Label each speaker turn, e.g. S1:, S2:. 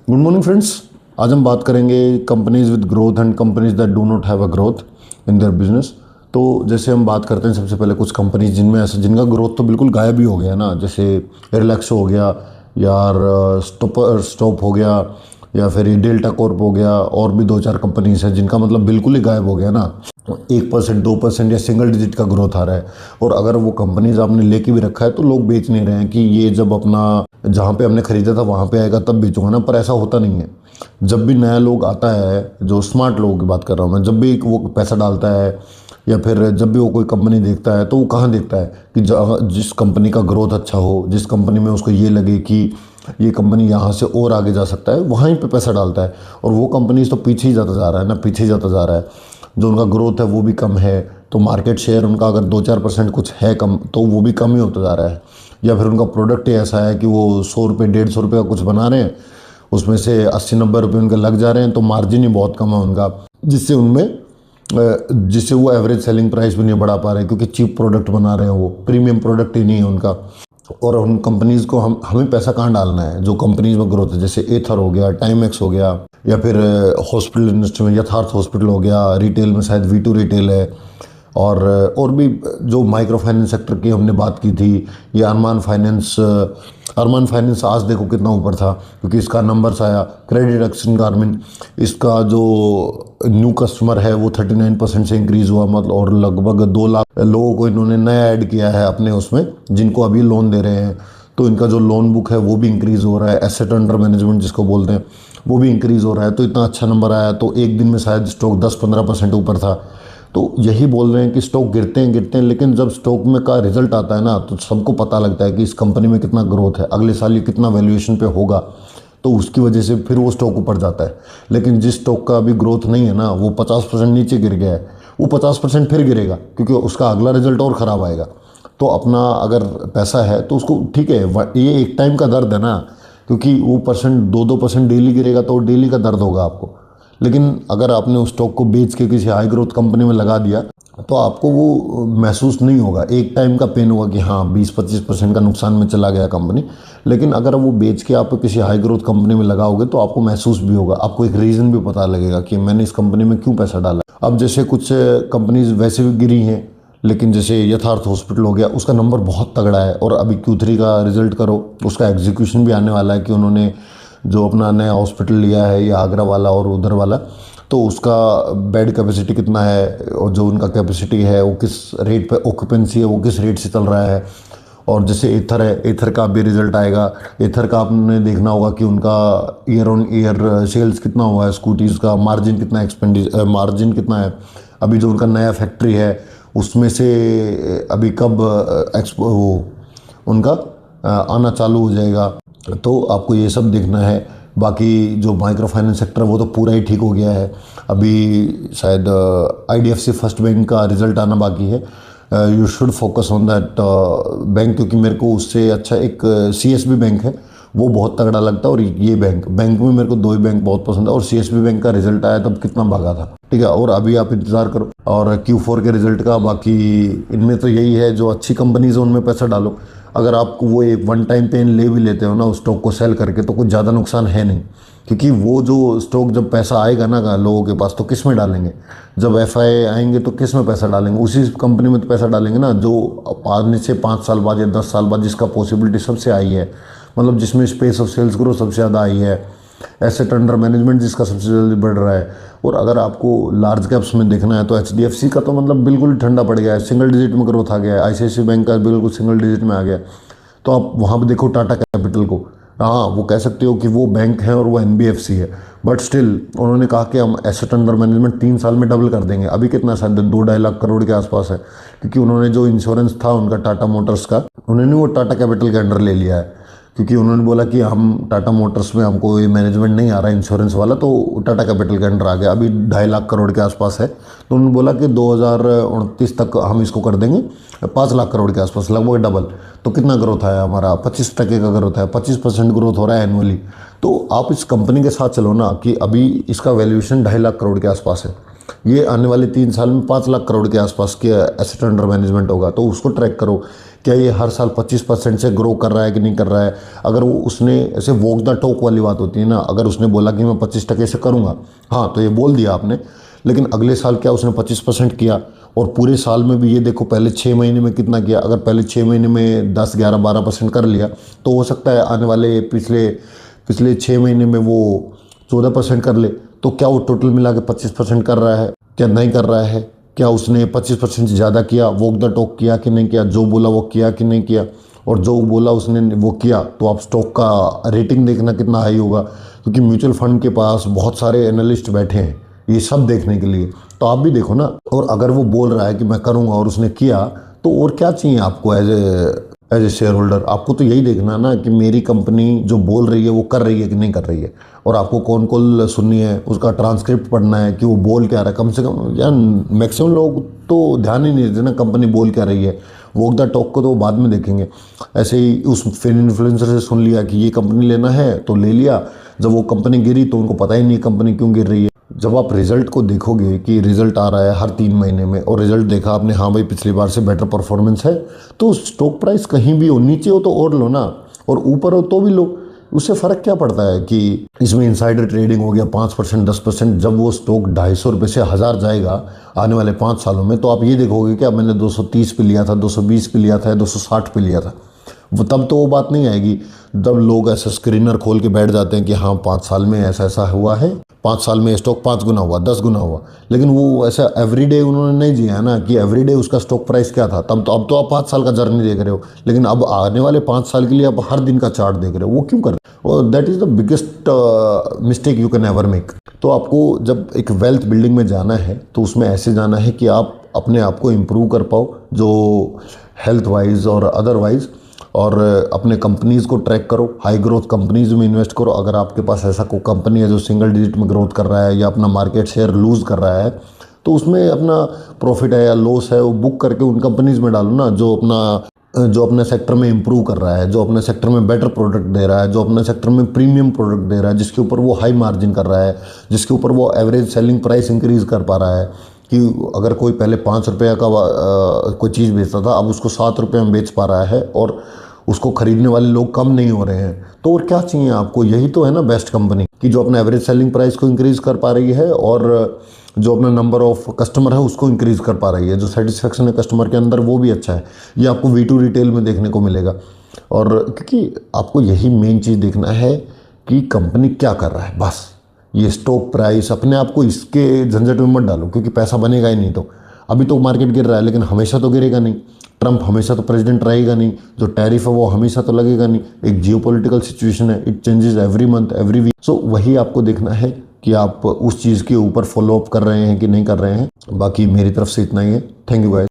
S1: Good morning friends. आज हम बात करेंगे companies with growth and companies that do not have a growth in their business. तो जैसे हम बात करते हैं सबसे पहले कुछ कंपनीज जिनमें ऐसे जिनका ग्रोथ तो बिल्कुल गायब ही हो गया ना, जैसे रिलैक्सो हो गया यार, स्टॉप हो गया, या फिर ये डेल्टा कॉर्प हो गया, और भी दो चार कंपनीज हैं जिनका मतलब बिल्कुल ही गायब हो गया ना। 1% 2% या सिंगल डिजिट का ग्रोथ आ रहा है। और अगर वो कंपनीज आपने लेके भी रखा है तो लोग बेच नहीं रहे हैं कि ये जब अपना जहाँ पे हमने खरीदा था वहाँ पे आएगा तब बेचूंगा ना, पर ऐसा होता नहीं है। जब भी नया लोग आता है, जो स्मार्ट लोगों की बात कर रहा हूँ मैं, जब भी वो पैसा डालता है या फिर जब भी वो कोई कंपनी देखता है तो वो कहाँ देखता है कि जिस कंपनी का ग्रोथ अच्छा हो, जिस कंपनी में उसको ये लगे कि ये कंपनी यहाँ से और आगे जा सकता है, वहीं पे पैसा डालता है। और वो कंपनीज तो पीछे ही जाता जा रहा है ना, पीछे ही जाता जा रहा है। जो उनका ग्रोथ है वो भी कम है, तो मार्केट शेयर उनका अगर 2-4% कुछ है कम, तो वो भी कम ही होता जा रहा है। या फिर उनका प्रोडक्ट ही ऐसा है कि वो 100 रुपये 150 रुपये का कुछ बना रहे हैं, उसमें से 80-90 रुपये उनके लग जा रहे हैं, तो मार्जिन ही बहुत कम है उनका, जिससे उनमें जिससे वो एवरेज सेलिंग प्राइस भी नहीं बढ़ा पा रहे, क्योंकि चीप प्रोडक्ट बना रहे हैं, वो प्रीमियम प्रोडक्ट ही नहीं है उनका। और उन कंपनीज़ को हमें पैसा कहाँ डालना है, जो कंपनीज में ग्रोथ है, जैसे एथर हो गया, टाइमेक्स हो गया, या फिर हॉस्पिटल इंडस्ट्री में यथार्थ हॉस्पिटल हो गया, रिटेल में शायद वी टू रिटेल है, और भी जो माइक्रो फाइनेंस सेक्टर की हमने बात की थी, ये अरमान फाइनेंस आज देखो कितना ऊपर था, क्योंकि इसका नंबर्स आया। क्रेडिट एक्शन गारमेंट, इसका जो न्यू कस्टमर है वो 39% से इंक्रीज़ हुआ, मतलब, और लगभग 2 लाख लोगों को इन्होंने नया ऐड किया है अपने उसमें, जिनको अभी लोन दे रहे हैं। तो इनका जो लोन बुक है वो भी इंक्रीज़ हो रहा है, एसेट अंडर मैनेजमेंट जिसको बोलते हैं वो भी इंक्रीज़ हो रहा है। तो इतना अच्छा नंबर आया, तो एक दिन में शायद स्टॉक 10-15% ऊपर था। तो यही बोल रहे हैं कि स्टॉक गिरते हैं, लेकिन जब स्टॉक में का रिजल्ट आता है ना, तो सबको पता लगता है कि इस कंपनी में कितना ग्रोथ है, अगले साल ये कितना वैल्यूएशन पे होगा, तो उसकी वजह से फिर वो स्टॉक ऊपर जाता है। लेकिन जिस स्टॉक का अभी ग्रोथ नहीं है ना, वो 50% नीचे गिर गया है, वो 50% फिर गिरेगा, क्योंकि उसका अगला रिजल्ट और ख़राब आएगा। तो अपना अगर पैसा है तो उसको, ठीक है, ये एक टाइम का दर्द है ना, क्योंकि वो 2% डेली गिरेगा तो डेली का दर्द होगा आपको। लेकिन अगर आपने उस स्टॉक को बेच के किसी हाई ग्रोथ कंपनी में लगा दिया तो आपको वो महसूस नहीं होगा। एक टाइम का पेन होगा कि हाँ 20-25% का नुकसान में चला गया कंपनी, लेकिन अगर वो बेच के आप किसी हाई ग्रोथ कंपनी में लगाओगे तो आपको महसूस भी होगा, आपको एक रीज़न भी पता लगेगा कि मैंने इस कंपनी में क्यों पैसा डाला। अब जैसे कुछ कंपनीज वैसे भी गिरी हैं, लेकिन जैसे यथार्थ हॉस्पिटल हो गया, उसका नंबर बहुत तगड़ा है, और अभी Q3 का रिजल्ट करो, उसका एग्जीक्यूशन भी आने वाला है कि उन्होंने जो अपना नया हॉस्पिटल लिया है, ये आगरा वाला और उधर वाला, तो उसका बेड कैपेसिटी कितना है, और जो उनका कैपेसिटी है वो किस रेट पे ऑक्यूपेंसी है वो किस रेट से चल रहा है। और जैसे एथर है, एथर का भी रिजल्ट आएगा। एथर का आपने देखना होगा कि उनका ईयर ऑन ईयर सेल्स कितना हुआ है, स्कूटीज़ का मार्जिन कितना मार्जिन कितना है। अभी जो उनका नया फैक्ट्री है उसमें से अभी कब वो उनका आना चालू हो जाएगा, तो आपको ये सब देखना है। बाकी जो माइक्रो फाइनेंस सेक्टर वो तो पूरा ही ठीक हो गया है। अभी शायद IDFC फर्स्ट बैंक का रिजल्ट आना बाकी है। You should focus on that bank, क्योंकि मेरे को उससे अच्छा एक CSB बैंक है, वो बहुत तगड़ा लगता है। और ये बैंक में मेरे को 2 ही बैंक बहुत पसंद है, और CSB बैंक का रिजल्ट आया तब कितना भागा था, ठीक है। और अभी आप इंतज़ार करो और Q4 के रिजल्ट का। बाकी इनमें तो यही है, जो अच्छी कंपनीज है उनमें पैसा डालो। अगर आप वो एक वन टाइम पेन ले भी लेते हो ना उस स्टॉक को सेल करके, तो कुछ ज़्यादा नुकसान है नहीं, क्योंकि वो जो स्टॉक जब पैसा आएगा ना लोगों के पास, तो किस में डालेंगे, जब FI आएंगे तो किस में पैसा डालेंगे, उसी कंपनी में तो पैसा डालेंगे ना जो आने से 5 साल बाद या 10 साल बाद जिसका पॉसिबिलिटी सबसे आई है, मतलब जिसमें स्पेस ऑफ सेल्स ग्रोथ सबसे ज़्यादा आई है, एसेट अंडर मैनेजमेंट जिसका सबसे जल्दी बढ़ रहा है। और अगर आपको लार्ज कैप्स में देखना है तो HDFC का तो मतलब बिल्कुल ठंडा पड़ गया है, सिंगल डिजिट में ग्रोथ आ गया है। ICICI बैंक का बिल्कुल सिंगल डिजिट में आ गया। तो आप वहाँ पे देखो टाटा कैपिटल को, हाँ वो कह सकते हो कि वो बैंक है और वो NBFC है, बट स्टिल उन्होंने कहा कि हम एसेट अंडर मैनेजमेंट 3 साल में डबल कर देंगे। अभी कितना शायद 2-2.5 लाख करोड़ के आसपास है, क्योंकि उन्होंने जो इंश्योरेंस था उनका टाटा मोटर्स का, उन्होंने वो टाटा कैपिटल के अंडर ले लिया है, क्योंकि उन्होंने बोला कि हम टाटा मोटर्स में हमको ये मैनेजमेंट नहीं आ रहा है इंश्योरेंस वाला, तो टाटा कैपिटल के अंडर आ गया। अभी 2.5 लाख करोड़ के आसपास है, तो उन्होंने बोला कि 2029 तक हम इसको कर देंगे 5 लाख करोड़ के आसपास, लगभग डबल। तो कितना ग्रोथ आया हमारा, 25% का ग्रोथ है, 25% ग्रोथ हो रहा है एनुअली। तो आप इस कंपनी के साथ चलो ना, कि अभी इसका वैल्यूएशन 2.5 लाख करोड़ के आसपास है, ये आने वाले 3 साल में 5 लाख करोड़ के आसपास के एसेट अंडर मैनेजमेंट होगा। तो उसको ट्रैक करो क्या ये हर साल 25% से ग्रो कर रहा है कि नहीं कर रहा है। अगर वो उसने ऐसे वॉक द टॉक वाली बात होती है ना, अगर उसने बोला कि मैं 25% से करूँगा, हाँ तो ये बोल दिया आपने, लेकिन अगले साल क्या उसने 25% किया, और पूरे साल में भी ये देखो पहले 6 महीने में कितना किया। अगर पहले 6 महीने में 10, 11, 12% कर लिया, तो हो सकता है आने वाले पिछले 6 महीने में वो 14% कर ले। तो क्या वो टोटल मिला के 25% कर रहा है, क्या नहीं कर रहा है? क्या उसने 25% से ज़्यादा किया, वॉक द टॉक किया कि नहीं किया, जो बोला वो किया कि नहीं किया? और जो बोला उसने वो किया, तो आप स्टॉक का रेटिंग देखना कितना हाई होगा, क्योंकि म्यूचुअल फंड के पास बहुत सारे एनालिस्ट बैठे हैं ये सब देखने के लिए। तो आप भी देखो ना। और अगर वो बोल रहा है कि मैं करूँगा और उसने किया, तो और क्या चाहिए आपको एज ए शेयर होल्डर? आपको तो यही देखना ना कि मेरी कंपनी जो बोल रही है वो कर रही है कि नहीं कर रही है। और आपको कौन कॉल सुननी है, उसका ट्रांसक्रिप्ट पढ़ना है कि वो बोल क्या रहा है। कम से कम यार मैक्सिमम लोग तो ध्यान ही नहीं देते ना कंपनी बोल क्या रही है। वॉक द टॉक को तो बाद में देखेंगे। ऐसे ही उस फिर इन्फ्लुएंसर से सुन लिया कि ये कंपनी लेना है तो ले लिया, जब वो कंपनी गिरी तो उनको पता ही नहीं कंपनी क्यों गिर रही है। जब आप रिजल्ट को देखोगे कि रिजल्ट आ रहा है हर 3 महीने में, और रिजल्ट देखा आपने, हाँ भाई पिछली बार से बेटर परफॉर्मेंस है, तो स्टॉक प्राइस कहीं भी हो, नीचे हो तो और लो ना, और ऊपर हो तो भी लो। उससे फ़र्क क्या पड़ता है कि इसमें इनसाइडर ट्रेडिंग हो गया 5%, 10%। जब वो स्टॉक 250 रुपये से 1000 जाएगा आने वाले 5 सालों में, तो आप ये देखोगे कि अब मैंने 230 पे लिया था, 220 पे लिया था, 260 पे लिया था। वो तब तो वो बात नहीं आएगी जब लोग ऐसा स्क्रीनर खोल के बैठ जाते हैं कि हाँ 5 साल में ऐसा ऐसा हुआ है, 5 साल में स्टॉक 5 गुना हुआ, 10 गुना हुआ। लेकिन वो ऐसा एवरीडे उन्होंने नहीं जिया ना कि एवरीडे उसका स्टॉक प्राइस क्या था। तब तो अब तो आप 5 साल का जर्नी देख रहे हो, लेकिन अब आने वाले 5 साल के लिए आप हर दिन का चार्ट देख रहे हो। वो क्यों कर रहे हो? और that is the biggest mistake you can ever make. तो आपको जब एक वेल्थ बिल्डिंग में जाना है तो उसमें ऐसे जाना है कि आप अपने आप को इम्प्रूव कर पाओ, जो हेल्थ वाइज और अदरवाइज, और अपने कंपनीज़ को ट्रैक करो, हाई ग्रोथ कंपनीज़ में इन्वेस्ट करो। अगर आपके पास ऐसा कोई कंपनी है जो सिंगल डिजिट में ग्रोथ कर रहा है या अपना मार्केट शेयर लूज़ कर रहा है, तो उसमें अपना प्रॉफिट है या लॉस है वो बुक करके उन कंपनीज़ में डालो ना, जो अपने सेक्टर में इंप्रूव कर रहा है, जो अपने सेक्टर में बेटर प्रोडक्ट दे रहा है, जो अपने सेक्टर में प्रीमियम प्रोडक्ट दे रहा है, जिसके ऊपर वो हाई मार्जिन कर रहा है, जिसके ऊपर वो एवरेज सेलिंग प्राइस इंक्रीज़ कर पा रहा है। कि अगर कोई पहले 5 रुपये का कोई चीज़ बेचता था, अब उसको 7 रुपये में बेच पा रहा है, और उसको खरीदने वाले लोग कम नहीं हो रहे हैं। तो और क्या चाहिए आपको? यही तो है ना बेस्ट कंपनी, कि जो अपना एवरेज सेलिंग प्राइस को इंक्रीज़ कर पा रही है, और जो अपना नंबर ऑफ कस्टमर है उसको इंक्रीज़ कर पा रही है, जो सेटिस्फेक्शन है कस्टमर के अंदर वो भी अच्छा है। ये आपको V2 रिटेल में देखने को मिलेगा। और क्योंकि आपको यही मेन चीज़ देखना है कि कंपनी क्या कर रहा है, बस। ये स्टॉक प्राइस अपने आप को इसके झंझट में मत डालो, क्योंकि पैसा बनेगा ही नहीं। तो अभी तो मार्केट गिर रहा है, लेकिन हमेशा तो गिरेगा नहीं। ट्रंप हमेशा तो प्रेसिडेंट रहेगा नहीं, जो टैरिफ है वो हमेशा तो लगेगा नहीं। एक जियोपॉलिटिकल सिचुएशन है, it changes every month, every week. So वही आपको देखना है कि आप उस चीज़ के ऊपर फॉलो अप कर रहे हैं कि नहीं कर रहे हैं। बाकी मेरी तरफ से इतना ही है। Thank you guys.